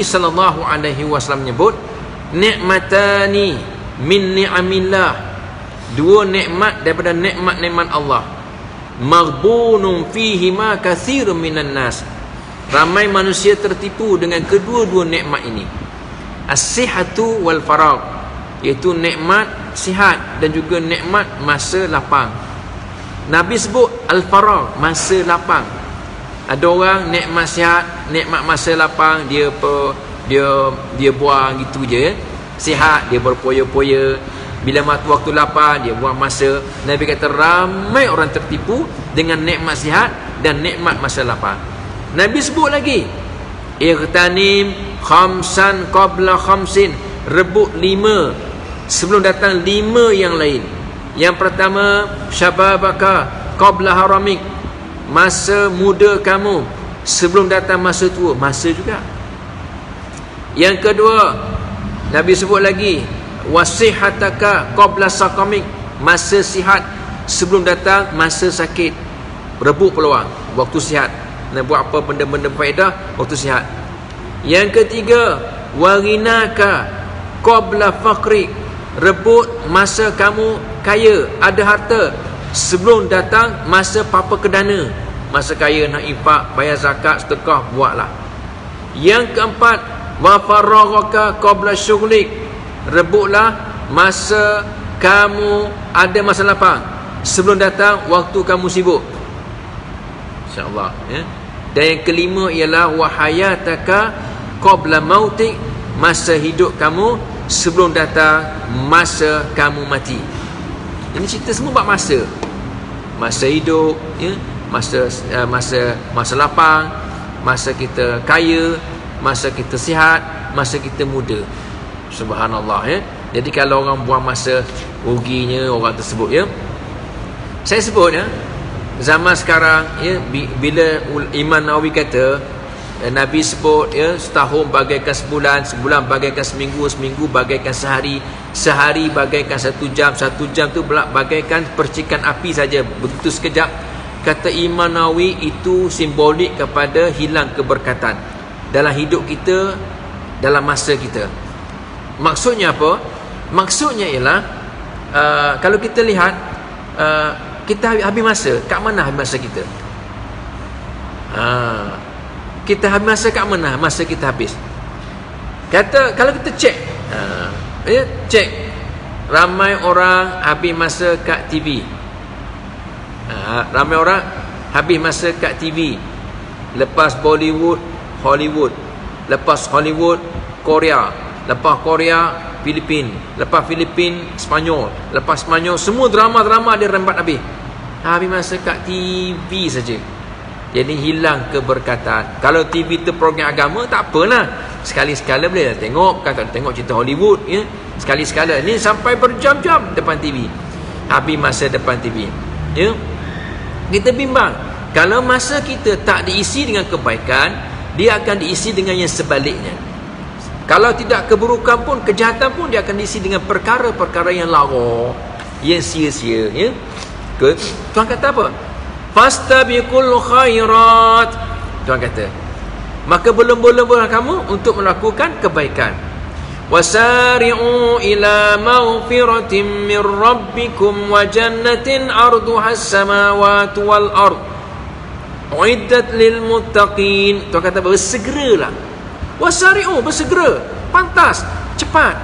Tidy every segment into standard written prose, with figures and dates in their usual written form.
Nabi SAW menyebut, nikmatani min ni'amillah, dua nikmat daripada nikmat-nikmat Allah, maghbunun fihima katsirun minan nas, ramai manusia tertipu dengan kedua-dua nikmat ini. As-sihhatu wal faragh, iaitu nikmat sihat dan juga nikmat masa lapang. Nabi sebut al-faragh, masa lapang. Ada orang nikmat sihat, nikmat masa lapang, dia buang gitu je. Sihat, dia berpoya-poya. Bila waktu lapang, dia buang masa. Nabi kata ramai orang tertipu dengan nikmat sihat dan nikmat masa lapang. Nabi sebut lagi, ightanim khamsan qabla khamsin, rebut 5 sebelum datang 5 yang lain. Yang pertama, syababaka qabla haramik, masa muda kamu sebelum datang masa tua. Masa juga. Yang kedua, Nabi sebut lagi, wasihataka qabla saqamik, masa sihat sebelum datang masa sakit. Rebut peluang waktu sihat, nak buat apa benda-benda faedah waktu sihat. Yang ketiga, warinaka qabla faqri, rebut masa kamu kaya, ada harta sebelum datang masa papa kedana. Masa kaya nak infak, bayar zakat, sedekah, buatlah. Yang keempat, wa faraghaka qabla syughlik, rebutlah masa kamu ada masa lapang sebelum datang waktu kamu sibuk. InsyaAllah ya. Dan yang kelima ialah wahayataka qabla mautik, masa hidup kamu sebelum datang masa kamu mati. Ini cerita semua bab masa. Masa hidup ya, masa lapang, masa kita kaya, masa kita sihat, masa kita muda. Subhanallah ya. Jadi kalau orang buang masa, ruginya orang tersebut ya. Saya sebut ya, zaman sekarang ya, bila Imam Nawawi kata, Nabi sebut ya, setahun bagaikan sebulan, sebulan bagaikan seminggu, seminggu bagaikan sehari, sehari bagaikan 1 jam, 1 jam tu bagaikan percikan api saja, begitu sekejap. Kata Imam Nawawi, itu simbolik kepada hilang keberkatan dalam hidup kita, dalam masa kita. Maksudnya apa? Maksudnya ialah kalau kita lihat, kita habis masa, kat mana habis masa kita? Kita habis masa kat mana masa kita habis? Kata, kalau kita cek, cek, ramai orang habis masa kat TV. Ramai orang habis masa kat TV. Lepas Bollywood, Hollywood. Lepas Hollywood, Korea. Lepas Korea, Filipin. Lepas Filipin, Spanyol. Lepas Spanyol, semua drama-drama dia rembat habis. Habis masa kat TV saja. Jadi hilang keberkatan. Kalau TV tu program agama, tak apalah, sekali-sekala boleh tengok. Kan tengok cerita Hollywood ya, sekali-sekala. Ni sampai berjam-jam depan TV, habis masa depan TV ya. Kita bimbang, kalau masa kita tak diisi dengan kebaikan, dia akan diisi dengan yang sebaliknya. Kalau tidak keburukan pun, kejahatan pun, dia akan diisi dengan perkara-perkara yang lara, yang sia-sia ya. Tuhan kata apa? Fastabiqul khairat. Tuhan kata, maka berlomba-lombalah kamu untuk melakukan kebaikan. Wasari'u ila maghfiratin min rabbikum wa jannatin arduha as-samawati wal ard uiddat lil muttaqin. Tuhan kata bersegeralah. Wasari'u, bersegera, pantas, cepat.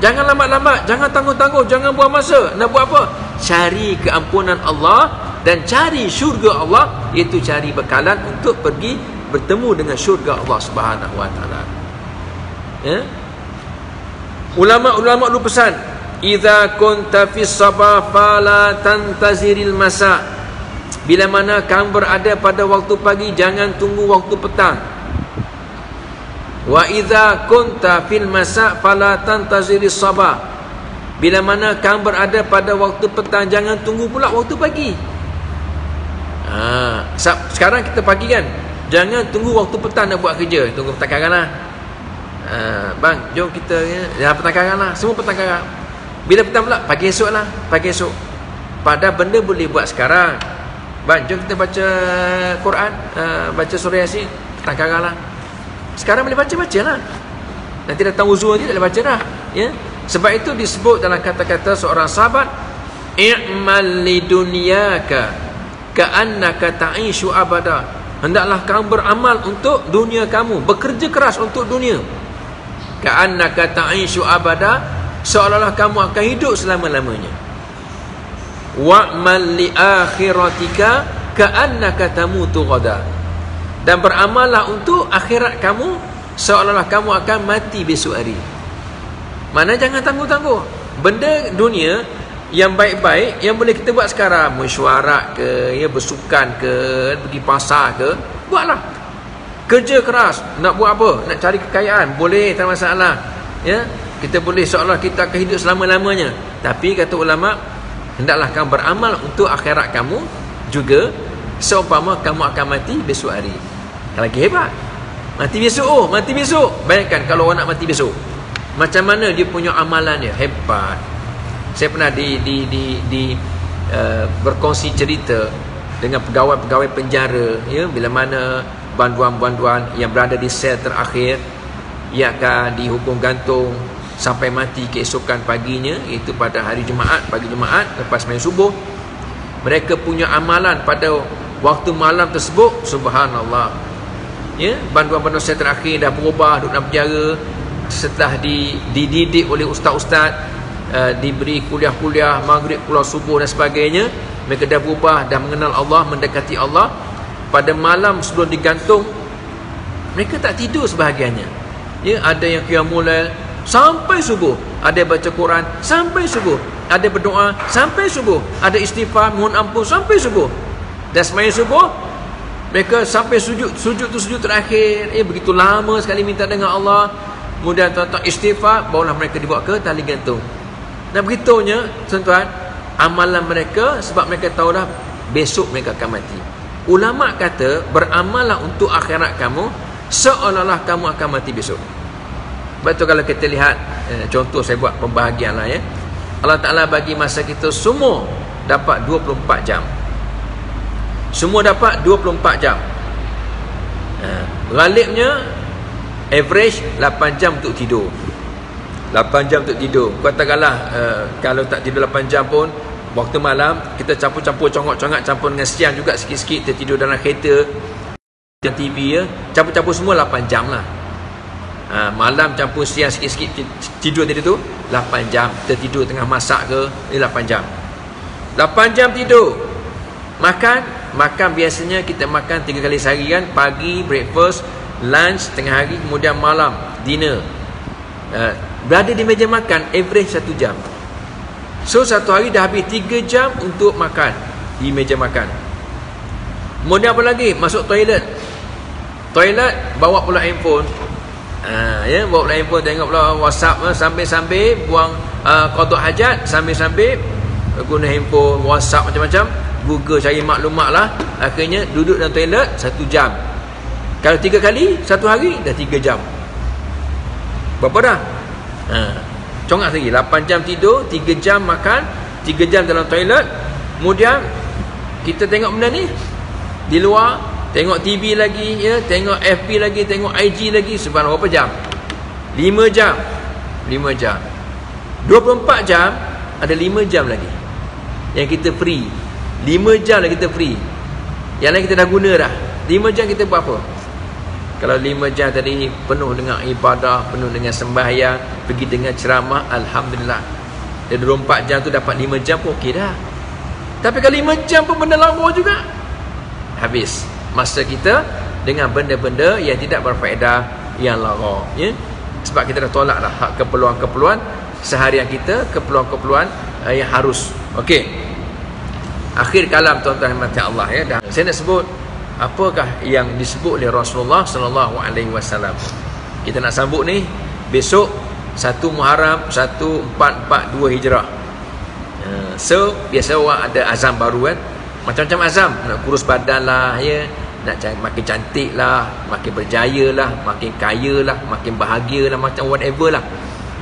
Jangan lambat-lambat, jangan tangguh-tangguh, jangan buang masa. Nak buat apa? Cari keampunan Allah dan cari syurga Allah, iaitu cari bekalan untuk pergi bertemu dengan syurga Allah Subhanahu wa taala. Ya? Ulama-ulama dulu pesan, idza kunta fis sabah fala tantaziril masa. Bila mana kamu berada pada waktu pagi, jangan tunggu waktu petang. Wa idza kunta fil masa fala tantaziris sabah. Bila mana kamu berada pada waktu petang, jangan tunggu pula waktu pagi. Sekarang kita pagi kan, jangan tunggu waktu petang nak buat kerja, tunggu petangkaran lah. Bang, jom kita ya, petangkaran lah, semua petangkaran. Bila petang pula, pagi esok lah, pagi esok. Pada benda boleh buat sekarang. Bang, jom kita baca Quran, baca surah Yasin, petangkaran lah. Sekarang boleh baca-baca lah. Nanti datang uzur nanti tak boleh baca dah, ya. Sebab itu disebut dalam kata-kata seorang sahabat, i'mal lidunyaka ka'annaka ta'ishu abada. Hendaklah kamu beramal untuk dunia kamu, bekerja keras untuk dunia. Ka'annaka ta'ishu abada, seolah-olah kamu akan hidup selama-lamanya. Wa'mal li akhiratika ka'annaka tamutu ghada. Dan beramallah untuk akhirat kamu, seolah-olah kamu akan mati besok hari. Mana jangan tangguh-tangguh. Benda dunia yang baik-baik yang boleh kita buat sekarang, mesyuarat ke, ya, bersukan ke, pergi pasar ke, buatlah. Kerja keras, nak buat apa? Nak cari kekayaan, boleh, tak masalah. Ya, kita boleh seolah kita akan hidup selama-lamanya. Tapi kata ulama, hendaklah kamu beramal untuk akhirat kamu juga, seumpama kamu akan mati besok hari. Lagi hebat. Mati besok, oh, mati besok. Bayangkan kalau orang nak mati besok, macam mana dia punya amalan dia, hebat. Saya pernah berkongsi cerita dengan pegawai-pegawai penjara, ya, bila mana banduan-banduan yang berada di sel terakhir, ia akan dihukum gantung sampai mati keesokan paginya, iaitu pada hari Jumaat, pagi Jumaat lepas main subuh. Mereka punya amalan pada waktu malam tersebut, subhanallah, ya, banduan-banduan sel terakhir dah berubah, duduk dalam penjara setelah dididik oleh ustaz-ustaz, diberi kuliah-kuliah maghrib, kuliah subuh dan sebagainya. Mereka dah berubah, dah mengenal Allah, mendekati Allah. Pada malam sebelum digantung, mereka tak tidur sebahagiannya, ya, ada yang qiyamul lail sampai subuh, ada yang baca Quran sampai subuh, ada berdoa sampai subuh, ada istighfar, mohon ampun sampai subuh. Dan sembahyang subuh mereka sampai sujud terakhir, begitu lama sekali minta dengan Allah. Kemudian tuan-tuan istighfar, barulah mereka dibawa ke tali gantung. Dan begitunya tuan-tuan, amalan mereka, sebab mereka tahu dah besok mereka akan mati. Ulama kata, beramallah untuk akhirat kamu, seolah-olah kamu akan mati besok. Sebab tu kalau kita lihat, contoh saya buat pembahagian lah, ya. Allah Ta'ala bagi masa kita semua dapat 24 jam. Semua dapat 24 jam. Ghalibnya average 8 jam untuk tidur. 8 jam untuk tidur. Katakanlah kalau tak tidur 8 jam pun, waktu malam kita campur-campur, congak-congak, campur dengan siang juga sikit-sikit. Kita tidur dalam kereta, dan TV, ya, campur-campur semua 8 jam lah. Malam campur siang sikit-sikit tidur tadi tu 8 jam. Kita tidur tengah masak ke, 8 jam. 8 jam tidur. Makan biasanya kita makan 3 kali sehari kan. Pagi breakfast, lunch tengah hari, kemudian malam dinner. Berada di meja makan average 1 jam. So satu hari dah habis 3 jam untuk makan di meja makan. Kemudian apa lagi? Masuk toilet. Toilet bawa pula handphone. Ya, bawa pula handphone, tengok pula WhatsApp, sambil-sambil buang qada hajat, sambil-sambil guna handphone, WhatsApp, macam-macam, Google cari maklumat lah. Akhirnya duduk dalam toilet 1 jam. Kalau 3 kali satu hari dah 3 jam. Berapa dah? Congak lagi, 8 jam tidur, 3 jam makan, 3 jam dalam toilet. Kemudian kita tengok benda ni di luar, tengok TV lagi, ya, tengok FB lagi, tengok IG lagi. Sebenarnya berapa jam? 5 jam. 5 jam. 24 jam, ada 5 jam lagi yang kita free. 5 jam lagi kita free. Yang lain kita dah guna dah. 5 jam kita buat apa? Kalau 5 jam tadi penuh dengan ibadah, penuh dengan sembahyang, pergi dengan ceramah, alhamdulillah. Dan 24 jam tu dapat 5 jam pun okey dah. Tapi kalau 5 jam pun benda lama juga, habis masa kita dengan benda-benda yang tidak berfaedah, yang lara, ya. Sebab kita dah tolak dah hak keperluan-keperluan seharian kita, keperluan-keperluan yang harus. Okey. Akhir kalam tuan-tuan mati Allah, ya. Dan saya nak sebut apakah yang disebut oleh Rasulullah sallallahu alaihi wasallam. Kita nak sambut ni besok 1 Muharram 1442 Hijrah. So biasa orang ada azam baru kan, macam-macam azam, nak kurus badan lah, ya, nak makin cantik lah, makin berjaya lah, makin kaya lah, makin bahagia lah, macam whatever lah.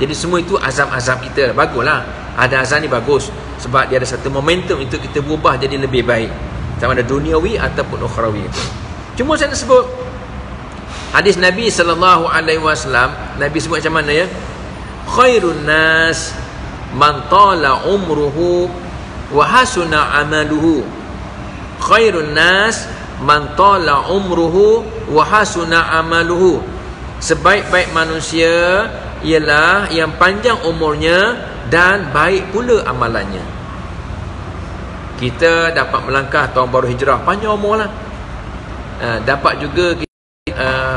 Jadi semua itu azam-azam kita. Baguslah ada azam ni, bagus, sebab dia ada satu momentum untuk kita berubah jadi lebih baik, sama ada duniawi ataupun ukhrawi. Cuma saya nak sebut Hadis Nabi SAW, Nabi sebut macam mana ya? Khairun nas man tala umruhu wa hasuna amaluhu. Khairun nas man tala umruhu wa hasuna amaluhu. Sebaik-baik manusia ialah yang panjang umurnya dan baik pula amalannya. Kita dapat melangkah tahun baru hijrah, panjang umur lah. Dapat juga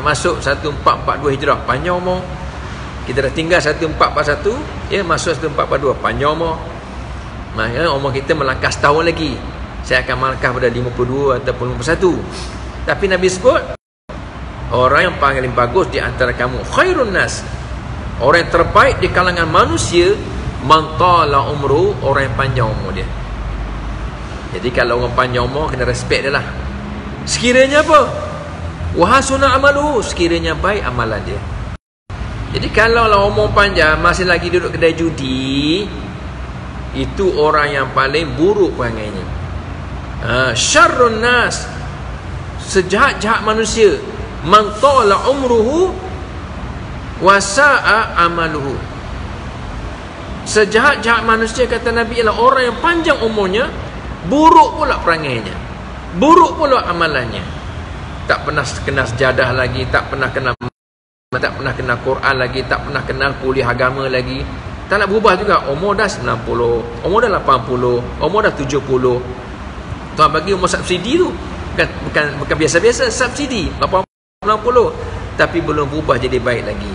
masuk 1442 hijrah, panjang umur. Kita dah tinggal 1441, ya, masuk 1442, panjang umur. Maka umur kita melangkah setahun lagi. Saya akan melangkah pada 52 ataupun 51. Tapi Nabi sebut, orang yang paling bagus di antara kamu, khairun nas, orang yang terbaik di kalangan manusia, man tala umru, orang yang panjang umur dia. Jadi kalau orang panjang umur, kena respect dia lah. Sekiranya apa? Wahasuna amaluhu, sekiranya baik amalan dia. Jadi kalau lah umur panjang masih lagi duduk kedai judi, itu orang yang paling buruk perangainya. Syarrun nas, sejahat-jahat manusia, man tala umruhu wa sa'a amaluhu. Sejahat-jahat manusia, kata Nabi, ialah orang yang panjang umurnya, buruk pula perangainya, buruk pula amalannya. Tak pernah kena sejadah lagi, tak pernah kena Quran lagi, tak pernah kenal kuliah agama lagi. Tak nak berubah juga. Umur dah 90, umur dah 80, umur dah 70. Tuan bagi umur subsidi tu, bukan biasa-biasa, subsidi 80, 90, tapi belum berubah jadi baik lagi.